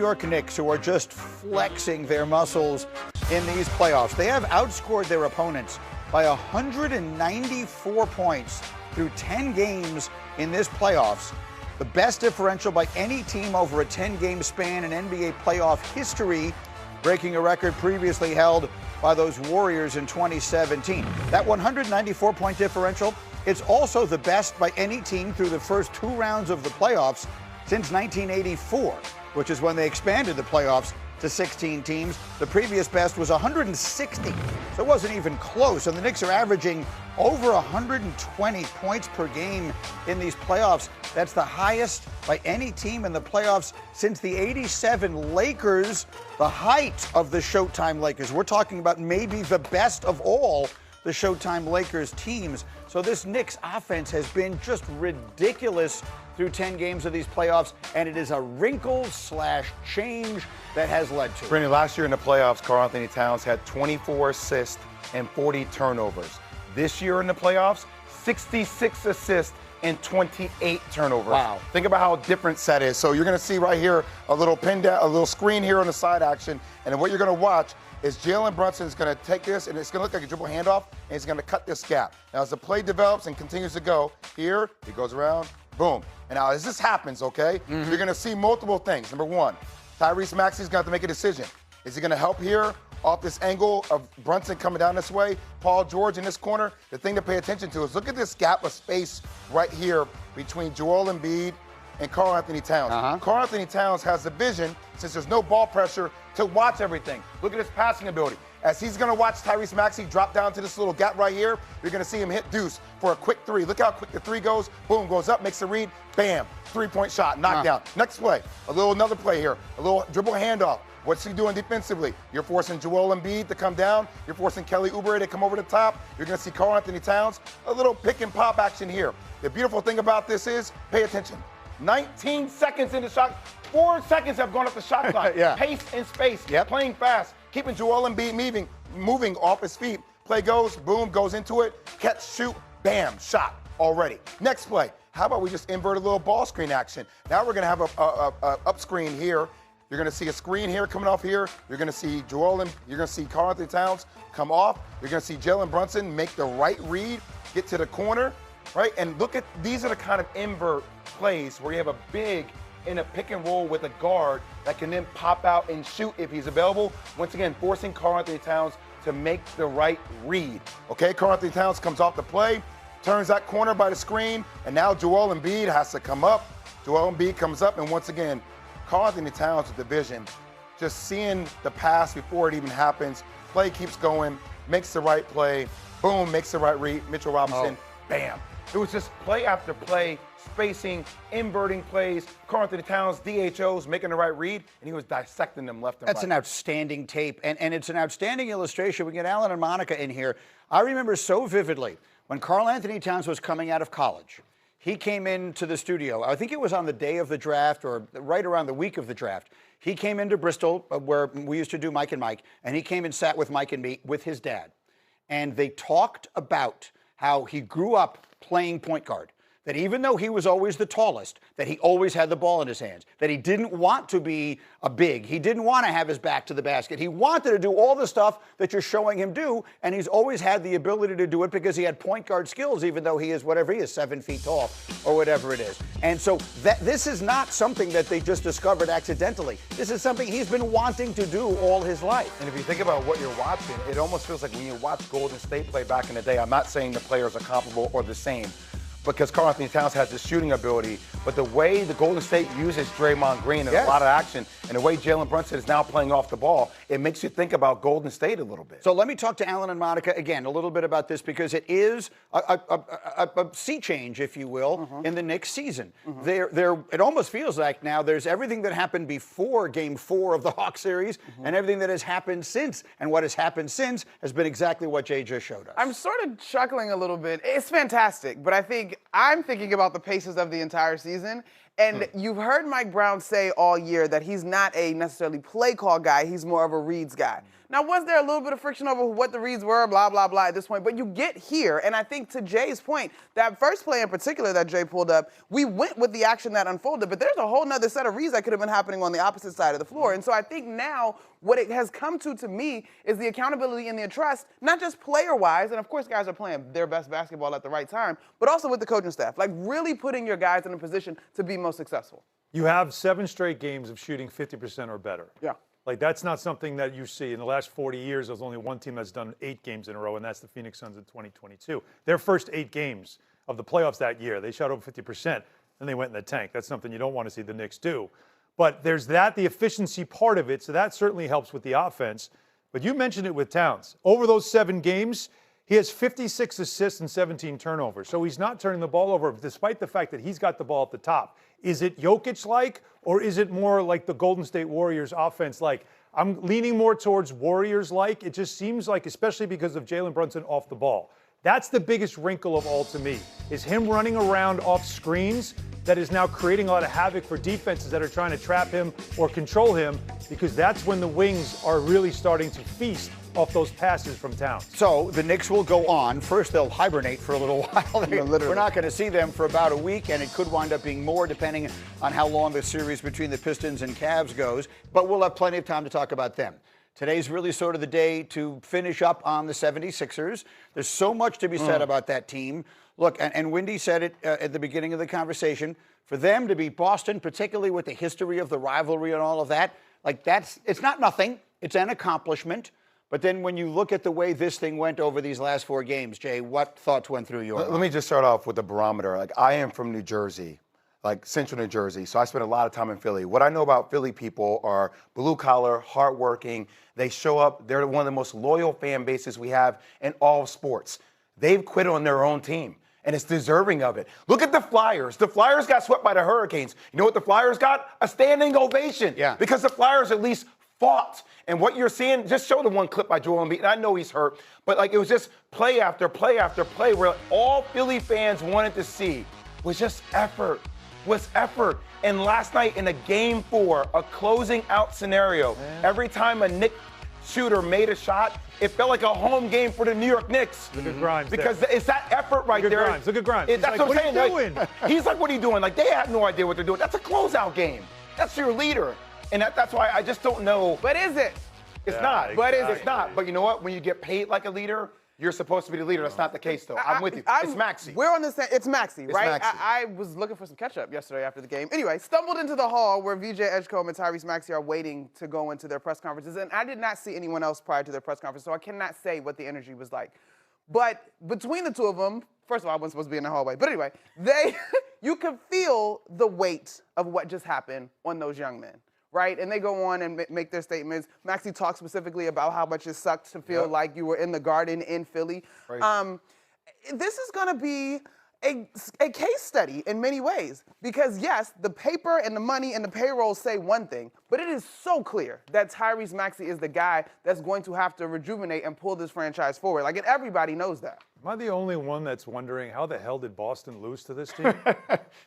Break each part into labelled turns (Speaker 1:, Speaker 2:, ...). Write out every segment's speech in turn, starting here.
Speaker 1: York Knicks, who are just flexing their muscles in these playoffs. They have outscored their opponents by 194 points through 10 games in this playoffs. The best differential by any team over a 10-game span in NBA playoff history, breaking a record previously held by those Warriors in 2017. That 194-point differential, it's also the best by any team through the first 2 rounds of the playoffs since 1984, which is when they expanded the playoffs to 16 teams. The previous best was 160, so it wasn't even close. And the Knicks are averaging over 120 points per game in these playoffs. That's the highest by any team in the playoffs since the '87 Lakers, the height of the Showtime Lakers. We're talking about maybe the best of all the Showtime Lakers teams. So this Knicks offense has been just ridiculous through 10 games of these playoffs, and it is a wrinkle/change that has led to it.
Speaker 2: Brendan, last year in the playoffs, Karl-Anthony Towns had 24 assists and 40 turnovers. This year in the playoffs, 66 assists and 28 turnovers.
Speaker 1: Wow.
Speaker 2: Think about how different that is. So you're going to see right here a little pin down, a little screen here on the side action, and then what you're going to watch is Jalen Brunson is going to take this, and it's going to look like a dribble handoff, and he's going to cut this gap. Now, as the play develops and continues to go, here, he goes around, boom. And now, as this happens, okay, you're going to see multiple things. Number one, Tyrese Maxey's going to have to make a decision. Is he going to help here off this angle of Brunson coming down this way? Paul George in this corner? The thing to pay attention to is look at this gap of space right here between Joel Embiid and Karl-Anthony Towns. Karl-Anthony Towns has the vision, since there's no ball pressure, to watch everything. Look at his passing ability. As he's going to watch Tyrese Maxey drop down to this little gap right here, you're going to see him hit deuce for a quick 3. Look how quick the 3 goes. Boom, goes up, makes a read. Bam, 3-point shot, knockdown. Next play, another play here, a little dribble handoff. What's he doing defensively? You're forcing Joel Embiid to come down. You're forcing Kelly Oubre to come over the top. You're going to see Karl-Anthony Towns. A little pick and pop action here. The beautiful thing about this is, pay attention. 19 seconds in the shot. 4 seconds have gone up the shot clock. Pace and space. Playing fast. Keeping Joel Embiid moving off his feet. Play goes, boom, goes into it. Catch, shoot, bam, shot already. Next play. How about we just invert a little ball screen action? Now we're going to have a up screen here. You're going to see a screen here coming off here. You're going to see you're going to see Karl-Anthony Towns come off. You're going to see Jalen Brunson make the right read, get to the corner, right? And look at, these are the kind of invert plays where you have a big in a pick and roll with a guard that can then pop out and shoot if he's available. Once again, forcing Karl-Anthony Towns to make the right read. Okay, Karl-Anthony Towns comes off the play, turns that corner by the screen, and now Joel Embiid has to come up. Joel Embiid comes up, and once again, Karl-Anthony Towns with the vision, just seeing the pass before it even happens. Play keeps going, makes the right play, boom, makes the right read. Mitchell Robinson, bam. It was just play after play, spacing, inverting plays, Karl-Anthony Towns, DHOs, making the right read, and he was dissecting them left and right.
Speaker 1: That's an outstanding tape, and it's an outstanding illustration. We get Alan and Monica in here. I remember so vividly when Karl-Anthony Towns was coming out of college. He came into the studio, I think it was on the day of the draft or right around the week of the draft. He came into Bristol, where we used to do Mike and Mike, and he came and sat with Mike and me with his dad. And they talked about how he grew up playing point guard, that even though he was always the tallest, that he always had the ball in his hands, that he didn't want to be a big. He didn't want to have his back to the basket. He wanted to do all the stuff that you're showing him do, and he's always had the ability to do it because he had point guard skills, even though he is whatever he is, 7 feet tall or whatever it is. And so this is not something that they just discovered accidentally. This is something he's been wanting to do all his life.
Speaker 2: And if you think about what you're watching, it almost feels like when you watch Golden State play back in the day, I'm not saying the players are comparable or the same, because Karl-Anthony Towns has the shooting ability, but the way the Golden State uses Draymond Green and a lot of action, and the way Jalen Brunson is now playing off the ball, it makes you think about Golden State a little bit.
Speaker 1: So let me talk to Alan and Monica again a little bit about this, because it is a sea change, if you will, in the Knicks season. It almost feels like now there's everything that happened before Game 4 of the Hawks series and everything that has happened since. And what has happened since has been exactly what Jay just showed us.
Speaker 3: I'm sort of chuckling a little bit. It's fantastic, but I'm thinking about the paces of the entire season, And you've heard Mike Brown say all year that he's not a necessarily play call guy, he's more of a reads guy. Now, was there a little bit of friction over what the reads were, blah, blah, blah at this point, but you get here, and I think to Jay's point, that first play in particular that Jay pulled up, we went with the action that unfolded, but there's a whole nother set of reads that could have been happening on the opposite side of the floor. And so I think now what it has come to me is the accountability and the trust, not just player-wise, and of course guys are playing their best basketball at the right time, but also with the coaching staff, like really putting your guys in a position to be most successful.
Speaker 4: You have 7 straight games of shooting 50% or better.
Speaker 3: Yeah.
Speaker 4: Like, that's not something that you see. In the last 40 years, there's only one team that's done 8 games in a row, and that's the Phoenix Suns in 2022. Their first 8 games of the playoffs that year, they shot over 50%, and they went in the tank. That's something you don't want to see the Knicks do. But there's that, the efficiency part of it, so that certainly helps with the offense. But you mentioned it with Towns. Over those 7 games, he has 56 assists and 17 turnovers. So he's not turning the ball over, despite the fact that he's got the ball at the top. Is it Jokic-like, or is it more like the Golden State Warriors offense-like? I'm leaning more towards Warriors-like. It just seems like, especially because of Jalen Brunson off the ball. That's the biggest wrinkle of all to me, is him running around off screens that is now creating a lot of havoc for defenses that are trying to trap him or control him, because that's when the wings are really starting to feast off those passes from Towns.
Speaker 1: So the Knicks will go on. First, they'll hibernate for a little while. We're not going to see them for about a week, and it could wind up being more depending on how long the series between the Pistons and Cavs goes. But we'll have plenty of time to talk about them. Today's really sort of the day to finish up on the 76ers. There's so much to be said about that team. Look, and Wendy said it at the beginning of the conversation, for them to beat Boston, particularly with the history of the rivalry and all of that, like it's not nothing. It's an accomplishment. But then when you look at the way this thing went over these last 4 games, Jay, what thoughts went through your mind?
Speaker 2: Let me just start off with the barometer. Like, I am from New Jersey, like central New Jersey, so I spent a lot of time in Philly. What I know about Philly people are blue-collar, hardworking. They show up. They're one of the most loyal fan bases we have in all sports. They've quit on their own team, and it's deserving of it. Look at the Flyers. The Flyers got swept by the Hurricanes. You know what the Flyers got? A standing ovation.
Speaker 1: Yeah.
Speaker 2: Because the Flyers at least fought. And what you're seeing, just show the one clip by Joel Embiid, and I know he's hurt, but like it was just play after play after play where all Philly fans wanted to see was just effort, And last night in a Game 4, a closing out scenario, every time a Knicks shooter made a shot, it felt like a home game for the New York Knicks.
Speaker 4: Look at Grimes
Speaker 2: because
Speaker 4: there.
Speaker 2: it's that effort right
Speaker 4: Look at
Speaker 2: there.
Speaker 4: Grimes. Look at Grimes.
Speaker 2: That's
Speaker 4: like,
Speaker 2: what I'm saying.
Speaker 4: What are you doing?
Speaker 2: He's like, what are you doing? Like, they have no idea what they're doing. That's a closeout game. That's your leader. And that's why I just don't know.
Speaker 3: But is it?
Speaker 2: It's
Speaker 4: Yeah,
Speaker 2: not.
Speaker 4: exactly.
Speaker 2: It's not. But you know what? When you get paid like a leader, you're supposed to be the leader. That's not the case, though. I'm with you. It's Maxey.
Speaker 3: We're on the same. It's Maxey, right?
Speaker 2: Maxey.
Speaker 3: I was looking for some ketchup yesterday after the game. Anyway, stumbled into the hall where VJ Edgecombe and Tyrese Maxey are waiting to go into their press conferences, and I did not see anyone else prior to their press conference, so I cannot say what the energy was like. But between the two of them, first of all, I wasn't supposed to be in the hallway, but anyway, you could feel the weight of what just happened on those young men. Right? And they go on and make their statements. Maxey talks specifically about how much it sucked to feel like you were in the Garden in Philly. This is going to be a case study in many ways because, yes, the paper and the money and the payroll say one thing, but it is so clear that Tyrese Maxey is the guy that's going to have to rejuvenate and pull this franchise forward. Like, and everybody knows that.
Speaker 4: Am I the only one that's wondering how the hell did Boston lose to this team?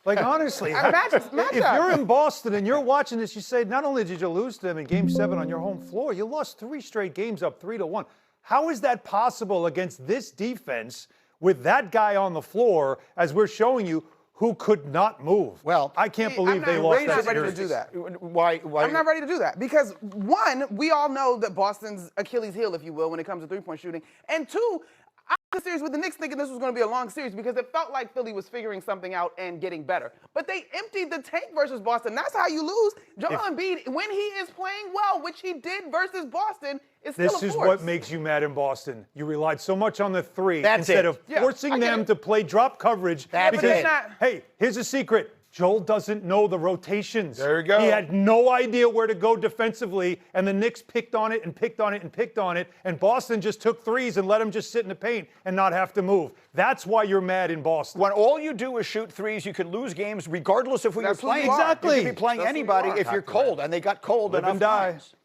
Speaker 4: Like, honestly, if you're in Boston and you're watching this, you say, not only did you lose to them in Game 7 on your home floor, you lost 3 straight games up 3-1. How is that possible against this defense with that guy on the floor, as we're showing you, who could not move?
Speaker 1: Well,
Speaker 4: I can't believe they lost that
Speaker 3: I'm not ready
Speaker 4: series.
Speaker 3: to do that.
Speaker 1: Why?
Speaker 3: I'm not ready to do that because, one, we all know that Boston's Achilles heel, if you will, when it comes to three-point shooting. And two, I was series with the Knicks thinking this was going to be a long series because it felt like Philly was figuring something out and getting better. But they emptied the tank versus Boston. That's how you lose. Joel Embiid, when he is playing well, which he did versus Boston, is still a force.
Speaker 4: This is what makes you mad in Boston. You relied so much on the 3
Speaker 1: That's
Speaker 4: instead
Speaker 1: it.
Speaker 4: of forcing them to play drop coverage.
Speaker 1: That's
Speaker 4: because,
Speaker 1: it.
Speaker 4: hey, here's a secret. Joel doesn't know the rotations.
Speaker 2: There you go.
Speaker 4: He had no idea where to go defensively, and the Knicks picked on it and picked on it and picked on it, and Boston just took threes and let him just sit in the paint and not have to move. That's why you're mad in Boston.
Speaker 1: When all you do is shoot threes, you can lose games regardless of who you're playing.
Speaker 4: Exactly.
Speaker 1: You can be playing anybody if you're cold, and they got cold
Speaker 4: Live
Speaker 1: enough
Speaker 4: and die.
Speaker 1: times.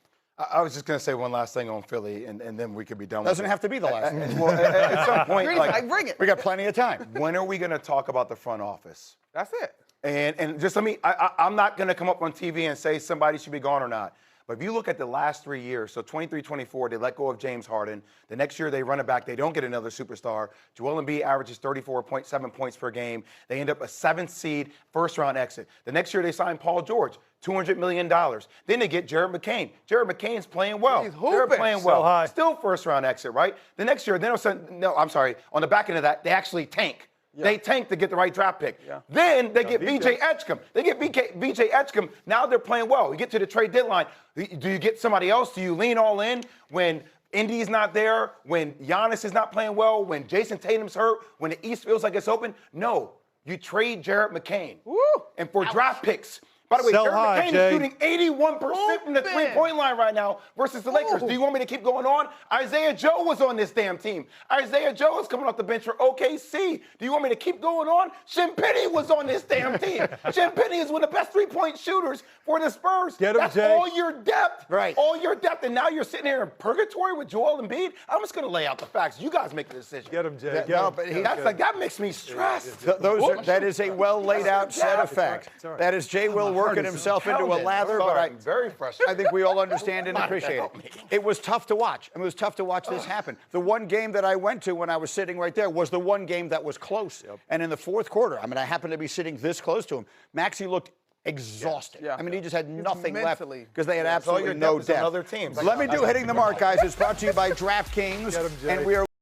Speaker 2: I was just going to say one last thing on Philly, and then we could be done with it.
Speaker 1: Doesn't have to be the last one.
Speaker 2: Well, at some point,
Speaker 3: Bring it.
Speaker 1: We got plenty of time.
Speaker 2: when are we going to talk about the front office?
Speaker 3: That's it.
Speaker 2: And just let me, I'm not going to come up on TV and say somebody should be gone or not. But if you look at the last 3 years, so 23-24, they let go of James Harden. The next year they run it back. They don't get another superstar. Joel Embiid averages 34.7 points per game. They end up a 7th seed, first-round exit. The next year they sign Paul George, $200 million. Then they get Jared McCain. Jared McCain's playing well.
Speaker 3: He's hooping.
Speaker 2: They're playing well.
Speaker 4: So high.
Speaker 2: Still first-round exit, right? The next year, on the back end of that, they actually tank. Yeah. They tank to get the right draft pick. Yeah. Then they get B.J. Edgecombe. They get B.J. Edgecombe. Now they're playing well. You get to the trade deadline. Do you get somebody else? Do you lean all in when Indy's not there, when Giannis is not playing well, when Jason Tatum's hurt, when the East feels like it's open? No. You trade Jared McCain. Woo. And for draft picks. By the way, Jared McCain is shooting 81% from the three-point line right now versus the Lakers. Do you want me to keep going on? Isaiah Joe was on this damn team. Isaiah Joe is coming off the bench for OKC. Do you want me to keep going on? Shin Penny was on this damn team. Shin Penny is one of the best three-point shooters for the Spurs.
Speaker 4: Get him,
Speaker 2: That's
Speaker 4: Jay.
Speaker 2: all your depth.
Speaker 1: Right.
Speaker 2: All your depth. And now you're sitting here in purgatory with Joel Embiid. I'm just going to lay out the facts. You guys make the decision.
Speaker 4: Get him, Jay.
Speaker 2: That makes me stressed.
Speaker 1: That is a well laid out set of facts. That is Jay Will working himself into a lather, but
Speaker 2: I'm very frustrated.
Speaker 1: I think we all understand and appreciate it. It was tough to watch. I mean, it was tough to watch this happen. The one game that I went to when I was sitting right there was the one game that was close. Yep. And in the fourth quarter, I mean, I happened to be sitting this close to him. Maxey looked exhausted.
Speaker 3: Yeah.
Speaker 1: I mean, he just had nothing left
Speaker 3: mentally.
Speaker 1: because they had absolutely no depth.
Speaker 2: Other teams.
Speaker 1: Let me do Hitting the Mark, guys. It's brought to you by DraftKings,
Speaker 4: Get him, Jay.
Speaker 1: And we are